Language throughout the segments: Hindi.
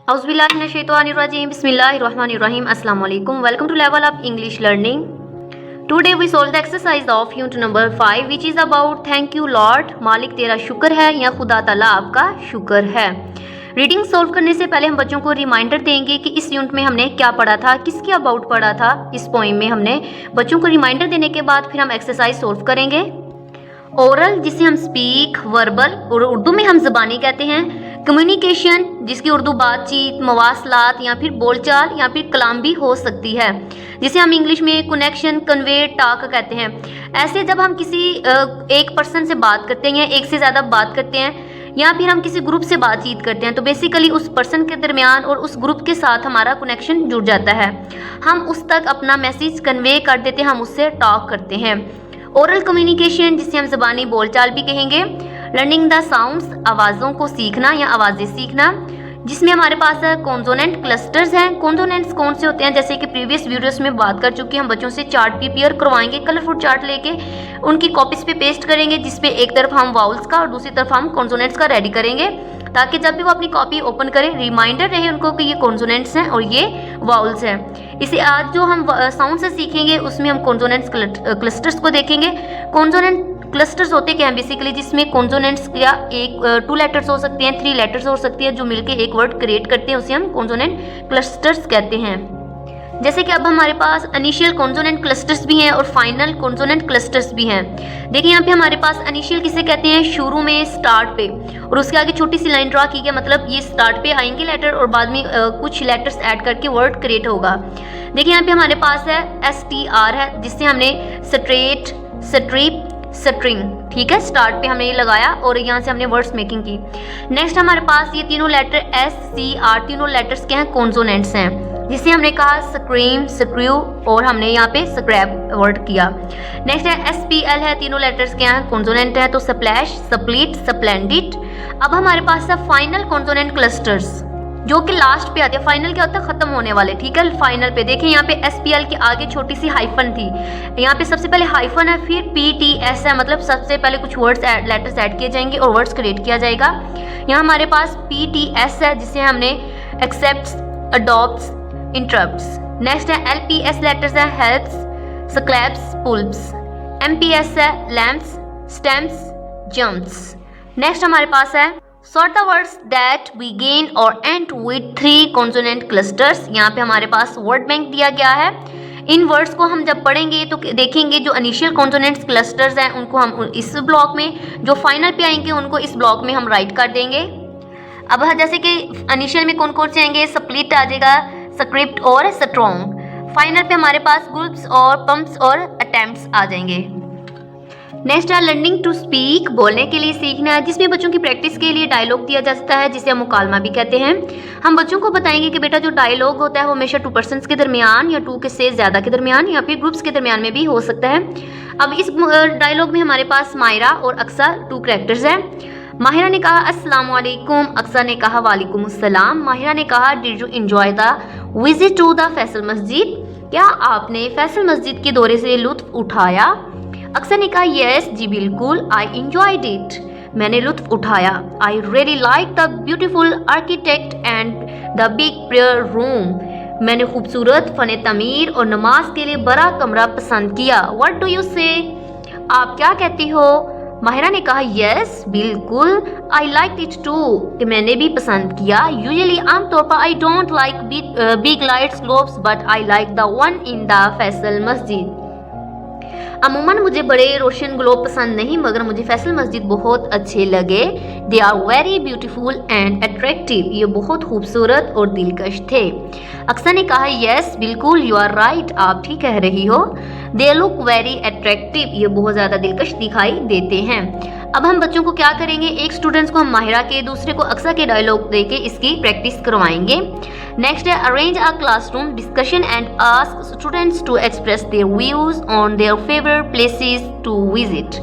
Auzubillahiminash-shaytanir-rajim. Bismillahir-rahmanir-rahim. Assalamu alaikum. Welcome to Level Up English Learning. Today we solve the exercise of unit number 5 which is about thank you Lord. मालिक तेरा शुक्र है या खुदा ताला आपका शुक्र है। रीडिंग सॉल्व करने से पहले हम बच्चों को रिमाइंडर देंगे कि इस यूनिट में हमने क्या पढ़ा था, किसके अबाउट पढ़ा था। इस पोइम में हमने बच्चों को रिमाइंडर देने के बाद फिर हम एक्सरसाइज सॉल्व करेंगे। ओरल जिसे हम स्पीक, वर्बल और उर्दू में हम ज़बानी कहते हैं। कम्युनिकेशन जिसकी उर्दू बातचीत, मवासलात या फिर बोलचाल या फिर कलाम भी हो सकती है, जिसे हम इंग्लिश में कनेक्शन, कन्वे, टॉक कहते हैं। ऐसे जब हम किसी एक पर्सन से बात करते हैं या एक से ज़्यादा बात करते हैं या फिर हम किसी ग्रुप से बातचीत करते हैं तो बेसिकली उस पर्सन के दरमियान और उस ग्रुप के साथ हमारा कनेक्शन जुड़ जाता है। हम उस तक अपना मैसेज कन्वे कर देते हैं, हम उससे टॉक करते हैं। ओरल कम्युनिकेशन जिसे हम ज़बानी बोलचाल भी कहेंगे। लर्निंग द साउंड्स आवाज़ों को सीखना या आवाज़ें सीखना, जिसमें हमारे पास कॉन्सोनेंट क्लस्टर्स हैं। कॉन्सोनेंट्स कौन से होते हैं, जैसे कि प्रीवियस वीडियोस में बात कर चुके हैं। हम बच्चों से चार्ट प्रिपेयर करवाएंगे, कलरफुल चार्ट लेके उनकी कॉपीज़ पे पेस्ट करेंगे, जिसपे एक तरफ हम वाउल्स का और दूसरी तरफ हम कॉन्सोनेंट्स का रेडी करेंगे, ताकि जब भी वो अपनी कॉपी ओपन करें रिमाइंडर रहे उनको कि ये कॉन्सोनेंट्स हैं और ये वाउल्स हैं। इसे आज जो हम साउंड से सीखेंगे उसमें हम कॉन्सोनेंट्स क्लस्टर्स को देखेंगे। कॉन्सोनेंट क्लस्टर्स होते क्या हैं बेसिकली, जिसमें कॉन्सोनेंट्स या एक 2 लेटर्स हो सकते हैं, 3 लेटर्स हो सकती है, जो मिलके एक वर्ड क्रिएट करते हैं, उसे हम कॉन्सोनेंट क्लस्टर्स कहते हैं। जैसे कि अब हमारे पास इनिशियल कॉन्सोनेंट क्लस्टर्स भी हैं और फाइनल कॉन्सोनेंट क्लस्टर्स भी हैं। देखिए यहाँ पे हमारे पास इनिशियल किसे कहते हैं, शुरू में, स्टार्ट पे, और उसके आगे छोटी सी लाइन ड्रा की गई, मतलब ये स्टार्ट पे आएंगे लेटर और बाद में कुछ लेटर्स ऐड करके वर्ड क्रिएट होगा। देखिए यहाँ पे हमारे पास है STR है, जिससे हमने स्ट्रेट, स्ट्रिप, स्ट्रिंग, ठीक है, स्टार्ट पे हमने ये लगाया और यहाँ से हमने वर्ड्स मेकिंग की। नेक्स्ट हमारे पास ये तीनों लेटर SCR, तीनों लेटर्स क्या हैं, कॉन्सोनेंट्स हैं, जिसे हमने कहा स्क्रीम, स्क्रू और हमने यहाँ पे स्क्रैप वर्ड किया। नेक्स्ट है SPL है, तीनों लेटर्स क्या हैं, कॉन्सोनेंट है, तो स्प्लैश, स्प्लिट, स्प्लेंडिड। अब हमारे पास है फाइनल कॉन्सोनेंट क्लस्टर्स, जो कि लास्ट पे आते हैं। फाइनल क्या होता है, खत्म होने वाले, ठीक है। फाइनल पे देखिए यहाँ पे SPL के आगे छोटी सी हाइफन थी, यहाँ पे सबसे पहले हाइफन है, फिर PTS है, मतलब सबसे पहले कुछ वर्ड्स लेटर्स ऐड किए जाएंगे और वर्ड्स क्रिएट किया जाएगा। यहाँ हमारे पास PTS है, जिसे हमने एक्सेप्ट्स, अडॉप्ट्स, इंटरप्ट्स। नेक्स्ट है LPS लेटर्स है, हेल्प्स, स्क्लैप्स, पुल्प्स। MPS है, लैम्प्स, स्टेम्स, जम्प्स। नेक्स्ट हमारे पास है sort the words that begin or end with 3 consonant clusters। यहाँ पे हमारे पास वर्ड बैंक दिया गया है। इन वर्ड्स को हम जब पढ़ेंगे तो देखेंगे जो इनिशियल कॉन्सोनेंट्स क्लस्टर्स हैं उनको हम इस ब्लॉक में, जो फाइनल पे आएंगे उनको इस ब्लॉक में हम राइट कर देंगे। अब जैसे कि इनिशियल में कौन कौन से आएंगे, स्प्लिट आ जाएगा, स्क्रिप्ट और स्ट्रॉन्ग। फाइनल पे हमारे पास ग्रुप्स और पंप्स और अटेम्प्ट्स आ जाएंगे। नेक्स्ट है लर्निंग टू स्पीक, बोलने के लिए सीखना है, जिसमें बच्चों की प्रैक्टिस के लिए डायलॉग दिया जा सकता है, जिसे हम मुकालमा भी कहते हैं। हम बच्चों को बताएंगे कि बेटा जो डायलॉग होता है वो हमेशा 2 पर्सन्स के दरमियान या 2 के से ज़्यादा के दरमियान या फिर ग्रुप्स के दरमियान में भी हो सकता है। अब इस डायलॉग में हमारे पास माहिरा और अक्सा 2 कैरेक्टर्स हैं। माहिरा ने कहा अस्सलाम वालेकुम, अक्सा ने कहा वालेकुम अस्सलाम। माहिरा ने कहा did you enjoy the visit to the Faisal Masjid, क्या आपने फैसल मस्जिद के दौरे से लुत्फ उठाया। अक्सर ने कहा यस जी बिल्कुल, आई एंजॉयड इट, मैंने लुत्फ उठाया। I really like the beautiful architect and the big prayer room, मैंने खूबसूरत फन तमीर और नमाज के लिए बड़ा कमरा पसंद किया। व्हाट डू यू से, आप क्या कहती हो। माहिरा ने कहा यस बिल्कुल, आई लाइक इट टू, कि मैंने भी पसंद किया। यूजुअली आमतौर पर I don't like big lights globes but I like the one in the Faisal Masjid, अमूमन मुझे बड़े रोशन ग्लोब पसंद नहीं मगर मुझे फैसल मस्जिद बहुत अच्छे लगे। They are very beautiful and attractive, ये बहुत खूबसूरत और दिलकश थे। अक्सर ने कहा यस बिल्कुल, यू आर राइट, आप ठीक कह रही हो। दे लुक वेरी अट्रैक्टिव, ये बहुत ज़्यादा दिलकश दिखाई देते हैं। अब हम बच्चों को क्या करेंगे, एक स्टूडेंट्स को हम माहिरा के, दूसरे को अक्सा के डायलॉग देके इसकी प्रैक्टिस करवाएंगे। नेक्स्ट है arrange a classroom discussion and ask students to express their views on their favourite places to visit.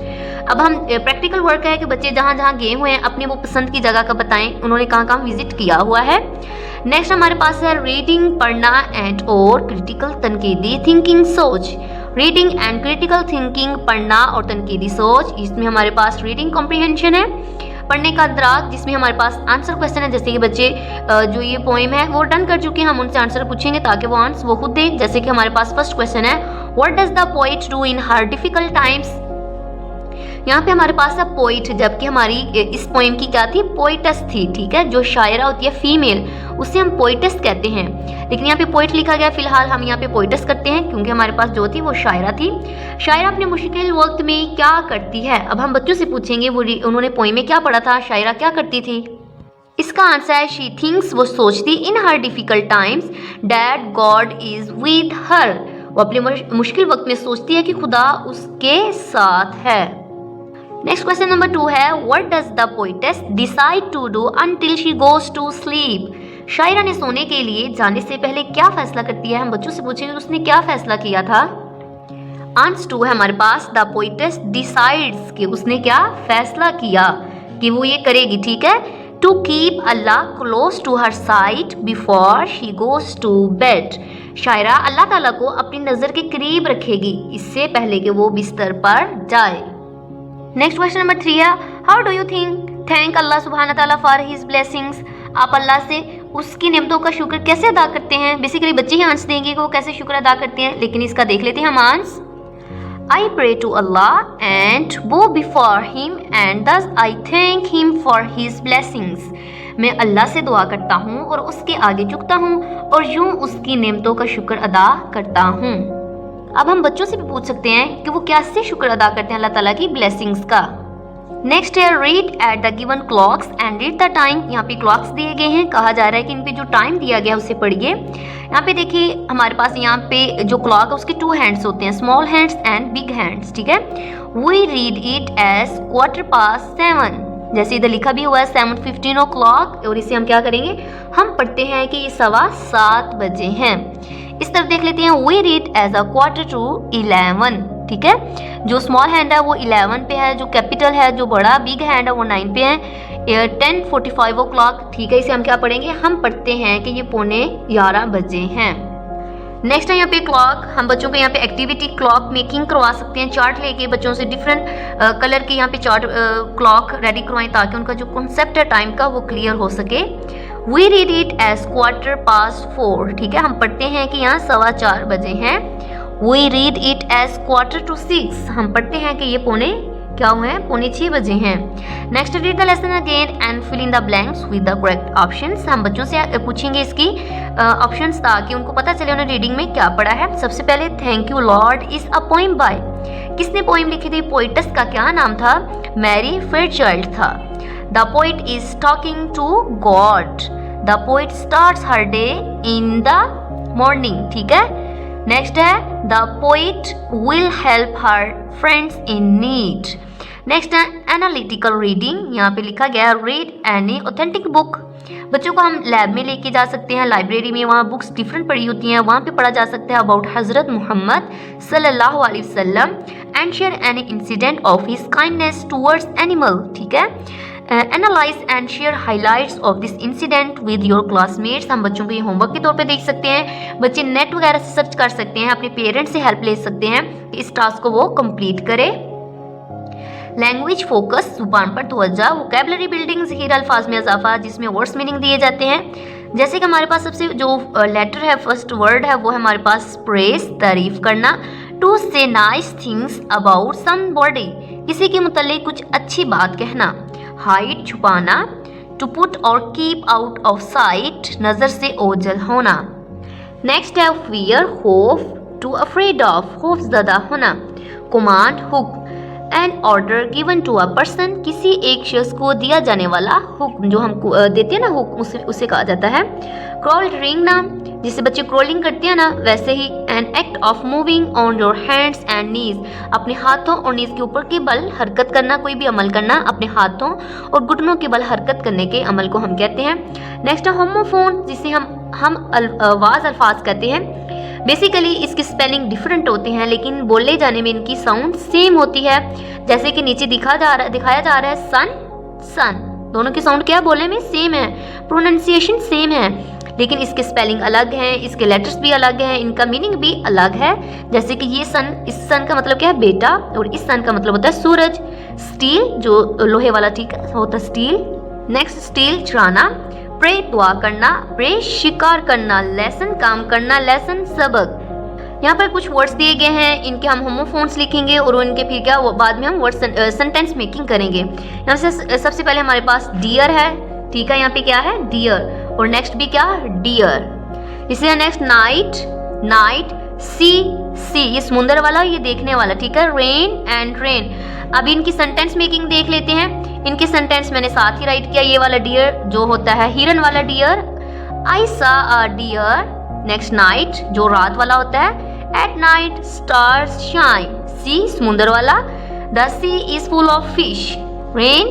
अब हम प्रैक्टिकल वर्क है कि बच्चे जहाँ जहाँ गए हुए हैं अपनी वो पसंद की जगह का बताएं, उन्होंने कहाँ कहाँ विजिट किया हुआ है। नेक्स्ट हमारे पास है रीडिंग, पढ़ना एंड और क्रिटिकल तनकीदी थिंकिंग, सोच। रीडिंग एंड क्रिटिकल थिंकिंग, पढ़ना और तनकीदी सोच, इसमें हमारे पास रीडिंग कॉम्प्रिहेंशन है, पढ़ने का अंतराग जिसमें हमारे पास आंसर क्वेश्चन है, जैसे कि बच्चे जो ये पोएम है वो डन कर चुके हैं, हम उनसे आंसर पूछेंगे ताकि वो आंसर वो खुद दें। जैसे कि हमारे पास फर्स्ट क्वेश्चन है, what does the poet do in her difficult times. यहाँ पे हमारे पास है पोइट, जबकि हमारी इस पोएम की क्या थी, पोइटस थी, ठीक है। जो शायरा होती है फीमेल उसे हम पोइटस कहते हैं, लेकिन यहाँ पे पोइट लिखा गया, फिलहाल हम यहाँ पे पोइटस करते हैं क्योंकि हमारे पास जो थी वो शायरा थी। शायरा अपने मुश्किल वक्त में क्या करती है। अब हम बच्चों से पूछेंगे वो उन्होंने पोएम में क्या पढ़ा था, शायरा क्या करती थी। इसका आंसर है शी थिंक्स, वो सोचती, in her difficult times that God is with her, वो अपने मुश्किल वक्त में सोचती है कि खुदा उसके साथ है। नेक्स्ट क्वेश्चन नंबर 2 है, what does the poetess decide to do until she goes to sleep. शायरा ने सोने के लिए जाने से पहले क्या फैसला करती है। हम बच्चों से पूछेंगे उसने क्या फैसला किया था। आंसर 2 है हमारे पास, द पोइटेस डिसाइड्स, कि उसने क्या फैसला किया कि वो ये करेगी, ठीक है। To keep Allah close to her sight before she goes to bed. शायरा अल्लाह ताला को अपनी नज़र के करीब रखेगी इससे पहले कि वो बिस्तर पर जाए। नेक्स्ट क्वेश्चन नंबर 3 है, हाउ डू यू थैंक अल्लाह सुब्हाना ताला फॉर हिज ब्लेसिंग्स। आप अल्लाह से उसकी नेमतों का शुक्र कैसे अदा करते हैं। बेसिकली बच्चे ही आंसर देंगे कि वो कैसे शुक्र अदा करते हैं, लेकिन इसका देख लेते हैं हम answer. I pray to Allah and bow before him and thus I thank him for his blessings. मैं अल्लाह से दुआ करता हूँ और उसके आगे झुकता हूँ और यूँ उसकी नेमतों का शुक्र अदा करता हूँ। अब हम बच्चों से भी पूछ सकते हैं कि वो कैसे शुक्र अदा करते हैं अल्लाह ताला की ब्लेसिंग्स का। नेक्स्ट है, read at the given clocks and read the time. यहाँ पे क्लॉक्स दिए गए हैं, कहा जा रहा है कि इन पे जो टाइम दिया गया है उसे पढ़िए। यहाँ पे देखिए हमारे पास यहाँ पे जो क्लॉक है उसके 2 हैंड्स होते हैं, small hands and big hands, ठीक है। वी रीड इट एज 7:15, जैसे इधर लिखा भी हुआ है 7:15 o'clock, और इसे हम क्या करेंगे, हम पढ़ते हैं कि ये 7:15 बजे हैं। इस तरफ देख लेते हैं, वी रीड एज 11:45, ठीक है। जो स्मॉल हैंड है वो 11 पे है, जो कैपिटल है जो बड़ा बिग हैंड है वो 9 पे है। 10:45 o'clock, ठीक है। इसे हम क्या पढ़ेंगे, हम पढ़ते हैं कि ये 11:15 बजे हैं। नेक्स्ट है यहाँ पे क्लॉक। हम बच्चों को यहाँ पे एक्टिविटी क्लॉक मेकिंग करवा सकते हैं, चार्ट लेके बच्चों से डिफरेंट कलर के यहाँ पे चार्ट क्लॉक रेडी करवाएं ताकि उनका जो कॉन्सेप्ट है टाइम का वो क्लियर हो सके। वी रीड इट एज 4:15, ठीक है। हम पढ़ते हैं कि यहाँ 4:15 बजे हैं। वी रीड इट एज 5:45, हम पढ़ते हैं कि ये 5:45 बजे हैं। Next, read the lesson again and fill in the blanks with the correct options. हम बच्चों से पूछेंगे इसकी ऑप्शंस ताकि उनको पता चले उन्हें रीडिंग में क्या पढ़ा है। सबसे पहले, thank you Lord is a poem by, किसने पोएम लिखी थी, पोइटस का क्या नाम था, मैरी फेयरचाइल्ड था। The poet is talking to God, the poet starts her day in the morning, ठीक है। नेक्स्ट है, the poet will help her friends in need. Next है, एनालिटिकल रीडिंग। यहाँ पे लिखा गया है रीड एनी ऑथेंटिक बुक। बच्चों को हम लैब में लेके जा सकते हैं, लाइब्रेरी में, वहाँ बुक्स डिफरेंट पढ़ी होती हैं, वहाँ पे पढ़ा जा सकता है अबाउट हज़रत मोहम्मद सल्लल्लाहु अलैहि वसल्लम and share any incident of his kindness towards animal, ठीक है। Analyse and share highlights of this incident with your classmates. हम बच्चों को ये होमवर्क के तौर पे देख सकते हैं, बच्चे नेट वगैरह से सर्च कर सकते हैं, अपने पेरेंट्स से हेल्प ले सकते हैं कि इस टास्क को वो कंप्लीट करें। लैंग्वेज फोकस, जुबान पर तवज्जो, वोकैबुलरी बिल्डिंग, ज़हीर अल्फाज में इजाफा जिसमें वर्ड्स मीनिंग दिए जाते हैं। जैसे कि हमारे पास सबसे जो लेटर है, फर्स्ट वर्ड है वो है हमारे पास प्रेज, तारीफ करना। टू से नाइस थिंग्स अबाउट समबॉडी, किसी के मुताल्लिक कुछ अच्छी बात कहना। हाइड, छुपाना। टू पुट और कीप आउट ऑफ साइट, नज़र से ओझल होना। नेक्स्ट है फियर, खौफ। टू अफ्रेड ऑफ, खौफज़दा होना। कमांड, हुक्म। An order given to a person, किसी एक शख्स को दिया जाने वाला हुक्म, जो हम देते हैं ना हुक्म, उसे कहा जाता है। क्रॉल, रेंगना, जिससे बच्चे क्रॉलिंग करते हैं ना, वैसे ही। An act of moving on your hands and knees, अपने हाथों और नीज के ऊपर के बल हरकत करना, कोई भी अमल करना, अपने हाथों और घुटनों के बल हरकत करने के अमल को हम कहते हैं। नेक्स्ट है होमोफोन, जिसे हम आवाज़ अल्फाज कहते हैं। बेसिकली इसकी स्पेलिंग डिफरेंट होते हैं लेकिन बोले जाने में इनकी साउंड सेम होती है। जैसे कि नीचे दिखाया जा रहा है सन, सन, दोनों की साउंड क्या बोलने में सेम है, प्रोनाउंसिएशन सेम है, लेकिन इसके स्पेलिंग अलग हैं, इसके लेटर्स भी अलग हैं, इनका मीनिंग भी अलग है। जैसे कि ये सन, इस सन का मतलब क्या है बेटा, और इस सन का मतलब होता है सूरज। स्टील जो लोहे वाला ठीक होता है स्टील। नेक्स्ट स्टील चुराना, प्रे दुआ करना, प्रे शिकार करना, लेसन काम करना, लेसन सबक। यहाँ पर कुछ वर्ड्स दिए गए हैं, इनके हम होमोफोन्स लिखेंगे और इनके फिर क्या बाद में हम वर्ड सेंटेंस मेकिंग करेंगे। यहाँ से सबसे पहले हमारे पास डियर है, ठीक है, यहाँ पे क्या है डियर, और नेक्स्ट भी क्या डियर। इसी नेक्स्ट नाइट, नाइट, सी, सी ये समुंदर वाला, ये देखने वाला, ठीक है, रेन एंड रेन। अब इनकी सेंटेंस मेकिंग देख लेते हैं। इनके सेंटेंस मैंने साथ ही राइट किया। ये वाला डियर जो होता है हिरन वाला डियर, आई सा अ डियर। नेक्स्ट नाइट जो रात वाला होता है, at night stars shine, sea समुंदर वाला, the sea is full of fish, rein,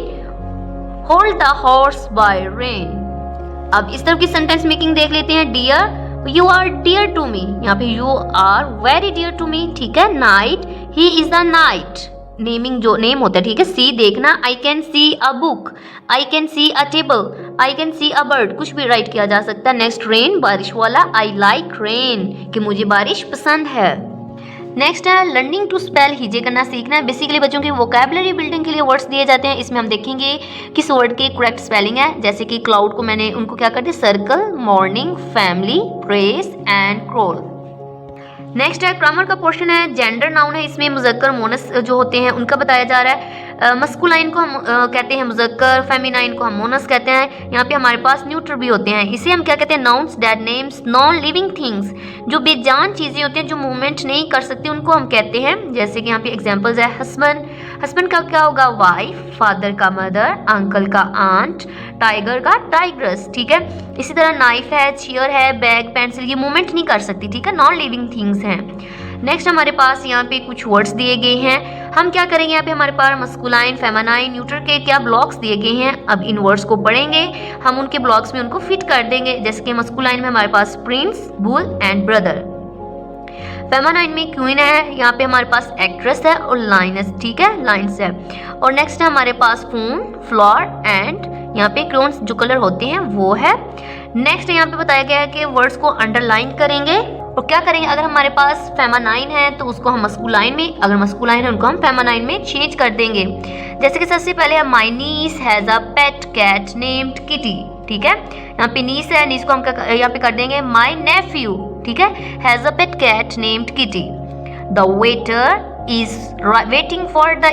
hold the horse by rein. अब इस तरह की सेंटेंस मेकिंग देख लेते हैं। Dear, you are dear to me, यहाँ पे you are very dear to me, ठीक है। Knight, he is the knight, naming जो नेम होता है, ठीक है। सी देखना, I can see a book, I can see a table, I can see a bird, कुछ भी राइट किया जा सकता है। नेक्स्ट रेन बारिश वाला, आई लाइक रेन कि मुझे बारिश पसंद है। नेक्स्ट है लर्निंग टू स्पेल, हिजे करना सीखना है। बेसिकली बच्चों की वोकैबुलरी बिल्डिंग के लिए वर्ड्स दिए जाते हैं। इसमें हम देखेंगे किस वर्ड की करेक्ट स्पेलिंग है। जैसे कि क्लाउड को मैंने उनको क्या कर दिया, circle, morning, family, press and crawl. Next है ग्रामर का पोर्शन है। जेंडर नाउन है, इसमें मुजक्कर मोनस जो होते हैं उनका बताया जा रहा है। मस्कुलाइन को हम कहते हैं मुजक्कर, फेमिनाइन को हम मोनस कहते हैं। यहाँ पे हमारे पास न्यूट्रल भी होते हैं, इसे हम क्या कहते हैं, nouns, dead names, non living things, जो बेजान चीज़ें होती हैं जो मूवमेंट नहीं कर सकती उनको हम कहते हैं। जैसे कि यहाँ पे एग्जांपल्स है हस्बैंड, हस्बैंड का क्या होगा वाइफ, फादर का मदर, अंकल का आंट, टाइगर का टाइग्रस, ठीक है। इसी तरह नाइफ है, चेयर है, बैग, पेंसिल, ये मूवमेंट नहीं कर सकती, ठीक है, नॉन लिविंग थिंग्स हैं। नेक्स्ट हमारे पास यहाँ पे कुछ वर्ड्स दिए गए हैं। हम क्या करेंगे, यहाँ पे हमारे पास मस्कुलाइन, फेमिनाइन, न्यूट्रल के क्या ब्लॉक्स दिए गए हैं। अब इन वर्ड्स को पढ़ेंगे, हम उनके ब्लॉक्स में उनको फिट कर देंगे। जैसे कि मस्कुलाइन में हमारे पास prince, bull and brother. Feminine में क्वीन है, यहाँ पे हमारे पास एक्ट्रेस है और लाइनस, ठीक है, लाइन्स है। और नेक्स्ट है हमारे पास फोन, फ्लोर एंड यहाँ पे क्रोन्स जो कलर होते हैं वो है। नेक्स्ट यहाँ पे बताया गया है कि वर्ड्स को अंडरलाइन करेंगे और क्या करेंगे, अगर हमारे पास फेमिनाइन है तो उसको हम मस्कुलाइन में, अगर मस्कुलाइन है उनको हम फेमिनाइन में चेंज कर देंगे। जैसे कि सबसे पहले है my niece has a pet cat named Kitty, ठीक है। यहाँ पे नीस है, नीस को हम यहाँ पे कर देंगे माय नेफ्यू, ठीक है, has a pet cat named Kitty. The waiter is waiting for the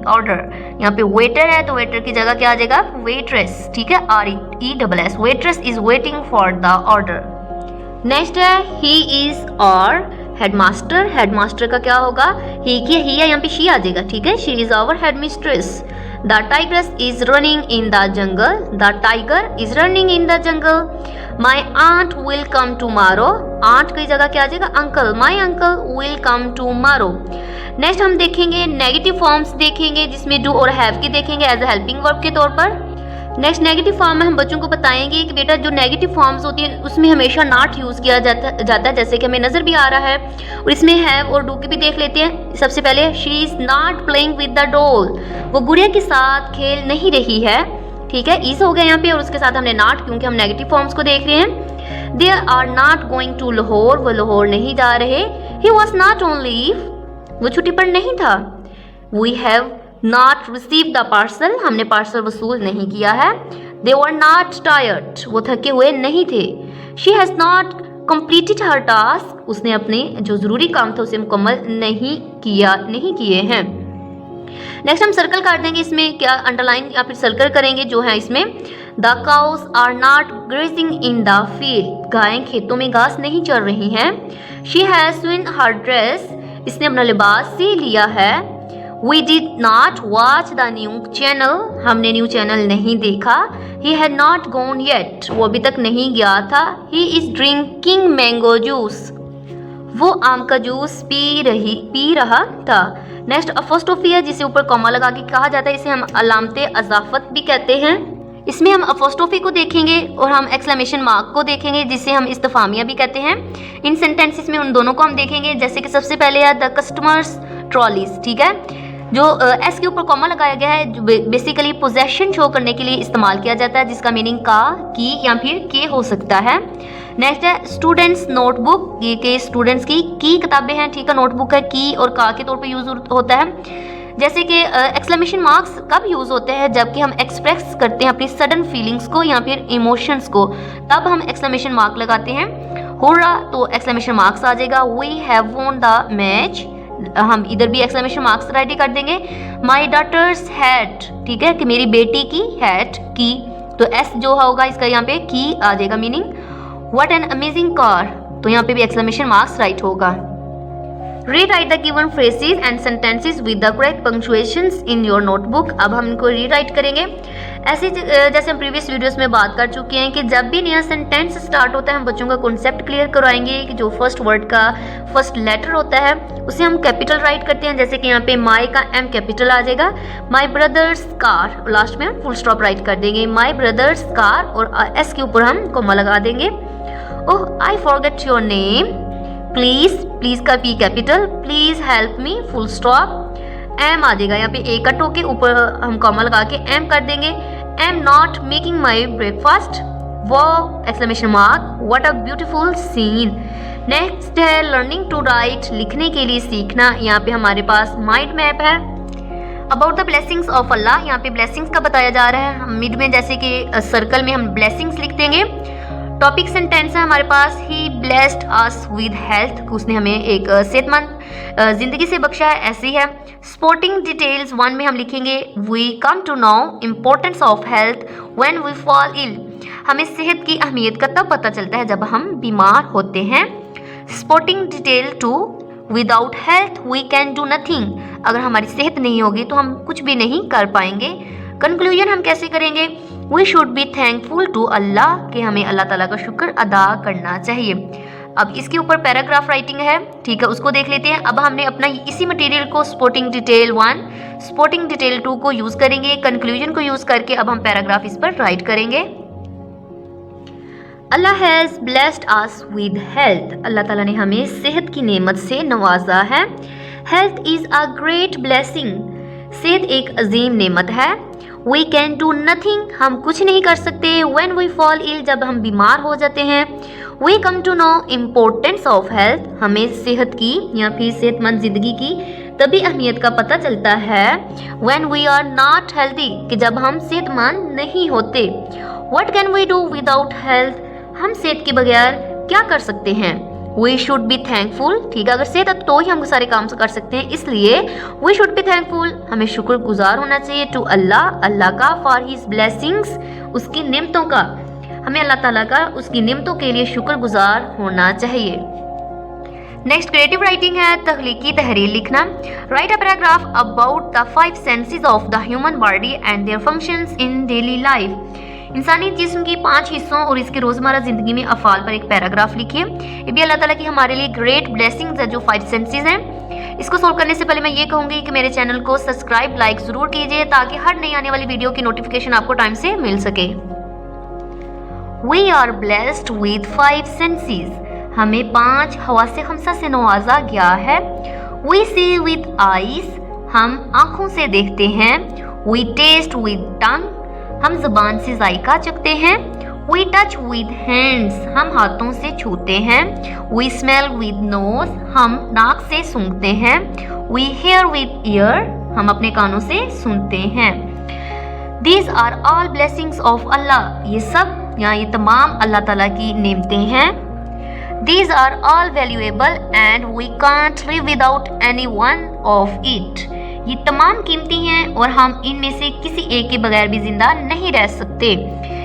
order, यहाँ पे वेटर है तो वेटर की जगह क्या आ जाएगा, वेट्रेस, ठीक है, RESS, waitress is waiting for the order. Next है ही इज और हेडमास्टर, हेडमास्टर का क्या होगा, ही है, यहाँ पे शी आ जाएगा, ठीक है, she is our headmistress. The tigress is running in the jungle, the tiger is running in the jungle. My aunt will come tomorrow, aunt की जगह क्या आ जाएगा, uncle, my uncle will come tomorrow. Next हम देखेंगे नेगेटिव फॉर्म्स देखेंगे, जिसमें डू और हैव की देखेंगे एज ए हेल्पिंग वर्ब के तौर पर। नेक्स्ट नेगेटिव फॉर्म में हम बच्चों को बताएंगे कि बेटा जो नेगेटिव फॉर्म्स होती है उसमें हमेशा नॉट यूज़ किया जाता है, जैसे कि हमें नज़र भी आ रहा है। और इसमें हैव और डू की भी देख लेते हैं। सबसे पहले she is not playing with the doll, वो गुड़िया के साथ खेल नहीं रही है, ठीक है, इज हो गया यहाँ पे, और उसके साथ हमने नॉट, क्योंकि हम नेगेटिव फॉर्म्स को देख रहे हैं। They are not going to Lahore, वो लाहौर नहीं जा रहे। He was not on leave, वो छुट्टी पर नहीं था। We have not receive the parcel, हमने पार्सल वसूल नहीं किया है। दे वर नॉट टायर्ड, वो थके हुए नहीं थे। She has not completed her task, उसने अपने जो ज़रूरी काम था उसे मुकम्मल नहीं किए हैं। नेक्स्ट हम सर्कल कर देंगे, इसमें क्या अंडरलाइन या फिर सर्कल करेंगे जो है इसमें। The cows are not grazing in the field, गायें खेतों में घास नहीं चर रही हैं। She has sewn her dress, इसने अपना लिबास सी लिया है। We did not watch the new channel, हमने न्यू चैनल नहीं देखा। He had not gone yet, वो अभी तक नहीं गया था। He is drinking mango juice, वो आम का जूस पी रहा था। नेक्स्ट अपोस्ट्रोफी है, जिसे ऊपर कॉमा लगा के कहा जाता है, इसे हम अलामते अजाफत भी कहते हैं। इसमें हम अपोस्ट्रोफी को देखेंगे और हम एक्सक्लेमेशन मार्क को देखेंगे, जिसे हम इस्तफामिया भी कहते हैं। इन सेंटेंसेस में उन दोनों को हम देखेंगे। जैसे कि सबसे पहले है द कस्टमर्स ट्रॉलीज, ठीक है, जो एस के ऊपर कॉमा लगाया गया है, जो बेसिकली पोजेशन शो करने के लिए इस्तेमाल किया जाता है, जिसका मीनिंग का, की या फिर के हो सकता है। नेक्स्ट है स्टूडेंट्स नोटबुक, ये के स्टूडेंट्स की किताबें हैं, ठीक है। नोटबुक है की और का के तौर पे यूज होता है। जैसे कि एक्सक्लेमेशन मार्क्स कब यूज होते हैं, जबकि हम एक्सप्रेस करते हैं अपनी सडन फीलिंग्स को या फिर इमोशंस को, तब हम एक्सक्लेमेशन मार्क लगाते हैं। हुर्रा तो एक्सक्लेमेशन मार्क्स आ जाएगा। We have won the match, हम इधर भी एक्सक्लेमेशन मार्क्स रेडी कर देंगे। माई डॉटर्स हैड, ठीक है, कि मेरी बेटी की हैड की, तो एस जो होगा इसका यहाँ पे की आ जाएगा meaning. What an amazing car, तो यहाँ पे भी एक्सक्लेमेशन मार्क्स राइट होगा। Rewrite the given phrases and sentences with the correct punctuations in your notebook। अब हम इनको रीराइट करेंगे। ऐसे जैसे हम प्रीवियस वीडियोस में बात कर चुके हैं कि जब भी नया सेंटेंस स्टार्ट होता है हम बच्चों का कॉन्सेप्ट क्लियर करवाएंगे कि जो फर्स्ट वर्ड का फर्स्ट लेटर होता है उसे हम कैपिटल राइट करते हैं। जैसे कि यहाँ पे माई का एम कैपिटल आ जाएगा। माई ब्रदर्स कार, लास्ट में हम फुल स्टॉप राइट कर देंगे। माई ब्रदर्स कार और एस के ऊपर हम कॉमा लगा देंगे। Oh I forget your name, please, please का P capital, please help me full stop. M आ जाएगा यहाँ पे ए कट होके ऊपर हम कॉमा लगा के एम कर देंगे। Am not making my breakfast, वो exclamation mark, what a beautiful scene. Next है लर्निंग टू राइट, लिखने के लिए सीखना। यहाँ पे हमारे पास माइंड मैप है। About the blessings of Allah, यहाँ पे ब्लेसिंग्स का बताया जा रहा है। हम मिड में जैसे कि सर्कल में हम ब्लेसिंग्स लिख देंगे। टॉपिक सेंटेंस है हमारे पास, ही ब्लेस्ड अस विद हेल्थ, उसने हमें एक सेहतमंद जिंदगी से बख्शा है, ऐसी है। स्पोर्टिंग डिटेल्स 1 में हम लिखेंगे we come to know importance of health when we fall ill, हमें सेहत की अहमियत का तब पता चलता है जब हम बीमार होते हैं। Supporting detail 2, without health we can do nothing, अगर हमारी सेहत नहीं होगी तो हम कुछ भी नहीं कर पाएंगे। कंक्लूजन हम कैसे करेंगे, we should be thankful to Allah, कि हमें अल्लाह ताला का शुक्र अदा करना चाहिए। अब इसके ऊपर पैराग्राफ राइटिंग है, ठीक है, उसको देख लेते हैं। अब हमने अपना इसी मटेरियल को स्पोर्टिंग डिटेल 1, स्पोर्टिंग डिटेल 2 को यूज करेंगे, कंक्लूजन को यूज करके अब हम पैराग्राफ इस पर राइट करेंगे। Allah has blessed us with health, अल्लाह ताला ने हमें सेहत की नेमत से नवाजा है। Health is a great blessing, सेहत एक अजीम नेमत है। वी कैन डू नथिंग, हम कुछ नहीं कर सकते। व्हेन वी फॉल इल, जब हम बीमार हो जाते हैं। We come to know importance of health, हमें सेहत की या फिर सेहतमंद जिंदगी की तभी अहमियत का पता चलता है। When we are not healthy, कि जब हम सेहतमंद नहीं होते। What can we do without health, हम सेहत के बगैर क्या कर सकते हैं। वी शुड बी थैंकफुल, ठीक है, अगर सेहत है तो ही हम सारे काम कर सकते हैं, इसलिए वी शुड बी थैंकफुल, हमें शुक्रगुजार होना चाहिए टू अल्लाह, अल्लाह का, फॉर हिज ब्लेसिंग्स, उसकी नेमतों का, हमें अल्लाह ताला का उसकी नेमतों के लिए शुक्रगुजार होना चाहिए। नेक्स्ट क्रिएटिव राइटिंग है, तख्लीकी तहरीर लिखना। Right a paragraph about the 5 senses of the human body and their functions in daily life, इंसानी जिस्म की 5 हिस्सों और इसके रोज़मर्रा ज़िंदगी में अफ़ाल पर एक पैराग्राफ लिखिए। ये भी अल्लाह ताला की हमारे लिए ग्रेट ब्लेसिंग्स है जो 5 सेंसेस हैं। इसको सोल्व करने से पहले मैं ये कहूँगी कि मेरे चैनल को सब्सक्राइब लाइक ज़रूर कीजिए ताकि हर नई आने वाली वीडियो की नोटिफिकेशन आपको टाइम से मिल सके। We are blessed with 5 senses, हमें 5 हवासे खमसा से नवाजा गया है। वी सी विद आईज, हम आँखों से देखते हैं। वी टेस्ट विद टंग, हम ज़ुबान से जायका चखते हैं। वी टच विद हैंड्स, हम हाथों से छूते हैं। वी स्मेल विद नोज, हम नाक से सूंघते हैं। वी हेयर विद ईयर, हम अपने कानों से सुनते हैं। These are all blessings of Allah, ये सब या ये तमाम अल्लाह ताला की नेमतें हैं। These are all valuable and we can't live without any one of it, ये तमाम कीमती हैं और हम इनमें से किसी एक के बगैर भी जिंदा नहीं रह सकते।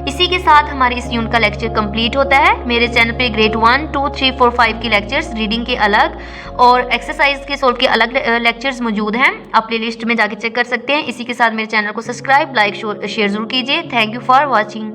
इसी के साथ हमारे इस यूनिट का लेक्चर कंप्लीट होता है। मेरे चैनल पे ग्रेड 1, 2, 3, 4, 5 के लेक्चर्स, रीडिंग के अलग और एक्सरसाइज के सोल्व के अलग लेक्चर्स मौजूद हैं, आप प्ले लिस्ट में जाके चेक कर सकते हैं। इसी के साथ मेरे चैनल को सब्सक्राइब लाइक शेयर जरूर कीजिए। Thank you for watching.